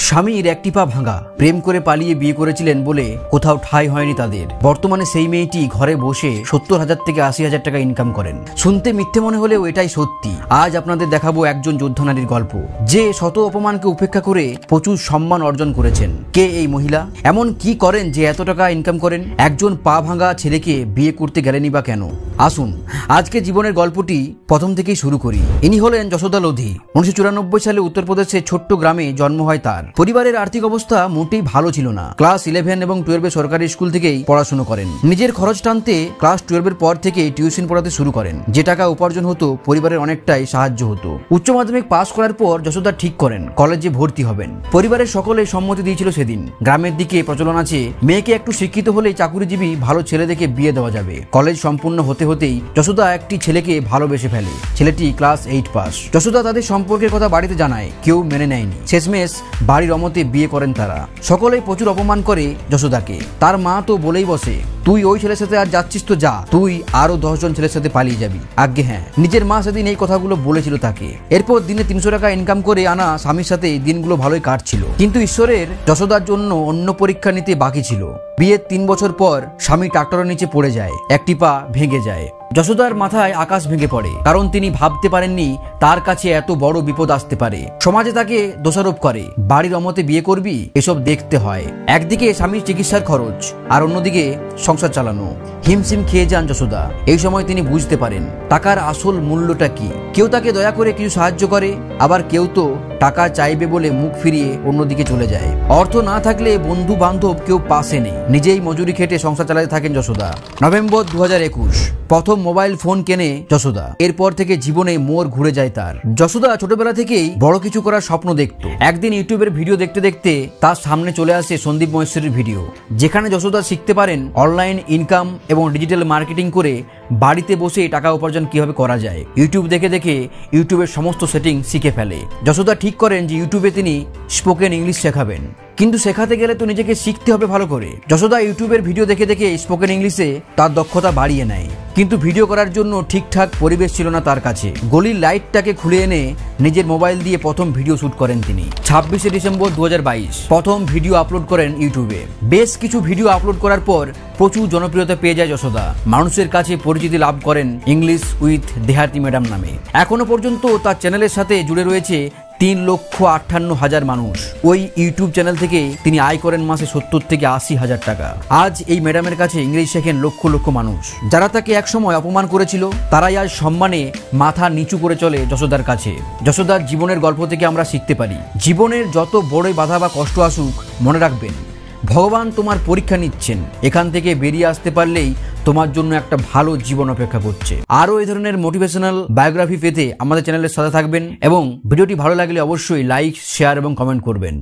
স্বামীর একটি পা ভাঙা, প্রেম করে পালিয়ে বিয়ে করেছিলেন বলে কোথাও ঠাঁই হয়নি তাদের। বর্তমানে সেই মেয়েটি ঘরে বসে 70,000 থেকে 80,000 টাকা ইনকাম করেন। শুনতে মিথ্যে মনে হলেও এটাই সত্যি। আজ আপনাদের দেখাবো একজন যোদ্ধা নারীর গল্প, যে শত অপমানকে উপেক্ষা করে প্রচুর সম্মান অর্জন করেছেন। কে এই মহিলা? এমন কি করেন যে এত টাকা ইনকাম করেন? একজন পা ভাঙা ছেলেকে বিয়ে করতে গেলেনই বা কেন? আসুন আজকে জীবনের গল্পটি প্রথম থেকেই শুরু করি। ইনি হলেন যশোদা লোধি। 1994 সালে উত্তরপ্রদেশের ছোট্ট গ্রামে জন্ম হয় তার। পরিবারের আর্থিক অবস্থা মোটেই ভালো ছিল না। ক্লাস 11 এবং 12 সরকারি স্কুল থেকেই পড়াশোনা করেন। নিজের খরচ টানতে ক্লাস 12 পর থেকে টিউশন পড়াতে শুরু করেন। যে টাকা উপার্জন হতো পরিবারের অনেকটাই সাহায্য হতো। উচ্চ মাধ্যমিক পাশ করার পর যশোদা ঠিক করেন কলেজে ভর্তি হবেন। পরিবারের সকলে সম্মতি দিয়েছিল সেদিন। গ্রামের দিকে প্রচলন আছে মেয়েকে একটু শিক্ষিত হলেই চাকুরিজীবী ভালো ছেলে দেখে বিয়ে দেওয়া যাবে। কলেজ সম্পূর্ণ হতে হতেই যশোদা একটি ছেলেকে ভালোবেসে ফেলে। ছেলেটি ক্লাস 8 পাস। যশোদা তাদের সম্পর্কের কথা বাড়িতে জানায়, কেউ মেনে নেয়নি। শেষমেশ বাড়ির অমতে বিয়ে করেন তারা। সকলেই প্রচুর অপমান করে যশোদাকে। তার মা তো বলেই বসে, তুই ওই ছেলের সাথে আর যাচ্ছিস তো যা, তুই আরো 10 জন ছেলের সাথে পালিয়ে যাবি। আজ্ঞে হ্যাঁ, নিজের মা সেদিন এই কথাগুলো বলেছিল তাকে। এরপর দিনে 300 টাকা ইনকাম করে আনা স্বামীর সাথে দিনগুলো ভালোই কাটছিল। কিন্তু ঈশ্বরের যশোদার জন্য অন্য পরীক্ষা নিতে বাকি ছিল। বিয়ের 3 বছর পর স্বামী ট্রাক্টরের নিচে পড়ে যায়, একটি পা ভেঙে যায়। যশোদার মাথায় আকাশ ভেঙে পড়ে, কারণ তিনি ভাবতে পারেননি তার কাছে এত বড় বিপদ আসতে পারে। সমাজে তাকে দোষারোপ করে, বাড়ির অমতে বিয়ে করবি, এসব দেখতে হয়। একদিকে স্বামীর চিকিৎসার খরচ, আর অন্যদিকে সংসার চালানো। হিমশিম খেয়ে যান যশোদা। এই সময় তিনি বুঝতে পারেন টাকার আসল মূল্যটা কি। কেউ তাকে দয়া করে কিছু সাহায্য করে, আবার কেউ তো টাকা চাইবে বলে মুখ ফিরিয়ে অন্যদিকে চলে যায়। অর্থ না থাকলে বন্ধু বান্ধব কেউ পাশে নেই। নিজেই মজুরি খেটে সংসার চালাতে থাকেন যশোদা। নভেম্বর 2021 প্রথম মোবাইল ফোন কেনে যশোদা। এরপর থেকে জীবনে মোড় ঘুরে যায় তার। যশোদা ছোটবেলা থেকেই বড় কিছু করার স্বপ্ন দেখত। একদিন ইউটিউবের ভিডিও দেখতে দেখতে তার সামনে চলে আসে সন্দীপ মহেশ্বরীর ভিডিও, যেখানে যশোদা শিখতে পারেন অনলাইন ইনকাম এবং ডিজিটাল মার্কেটিং করে বাড়িতে বসে টাকা উপার্জন কিভাবে করা যায়। ইউটিউব দেখে দেখে ইউটিউবের সমস্ত সেটিং শিখে ফেলে। যশোদা ঠিক করেন যে ইউটিউবে তিনি স্পোকেন ইংলিশ শেখাবেন, কিন্তু শেখাতে গেলে তো নিজেকে শিখতে হবে ভালো করে। যশোদা ইউটিউবের ভিডিও দেখে দেখে স্পোকেন ইংলিশে তার দক্ষতা বাড়িয়ে নেয়, কিন্তু ভিডিও করার জন্য ঠিকঠাক পরিবেশ ছিল না তার কাছে। গলির লাইটটাকে খুলে এনে নিজের মোবাইল দিয়ে প্রথম ভিডিও শুট করেন তিনি। 26 ডিসেম্বর 2022 প্রথম ভিডিও আপলোড করেন ইউটিউবে। বেশ কিছু ভিডিও আপলোড করার পর প্রচুর জনপ্রিয়তা পেয়ে যায় যশোদা। মানুষের কাছে পরিচিতি লাভ করেন ইংলিশ উইথ দেহাতি ম্যাডাম নামে। এখনো পর্যন্ত তার চ্যানেলের সাথে জুড়ে রয়েছে 3,58,000 মানুষ। ওই ইউটিউব চ্যানেল থেকে তিনি আয় করেন মাসে 70 থেকে 80,000 টাকা। আজ এই ম্যাডামের কাছে ইংরেজি শেখেন লক্ষ লক্ষ মানুষ। যারা তাকে একসময় অপমান করেছিল তারাই আজ সম্মানে মাথা নিচু করে চলে যশোদার কাছে। যশোদার জীবনের গল্প থেকে আমরা শিখতে পারি, জীবনের যত বড়ই বাধা বা কষ্ট আসুক, মনে রাখবেন ভগবান তোমার পরীক্ষা নিচ্ছেন। এখান থেকে বেরিয়ে আসতে পারলেই তোমার জন্য একটা ভালো জীবন অপেক্ষা করছে। আরও এই ধরনের মোটিভেশনাল বায়োগ্রাফি পেতে আমাদের চ্যানেলের সাথে থাকবেন এবং ভিডিওটি ভালো লাগলে অবশ্যই লাইক, শেয়ার এবং কমেন্ট করবেন।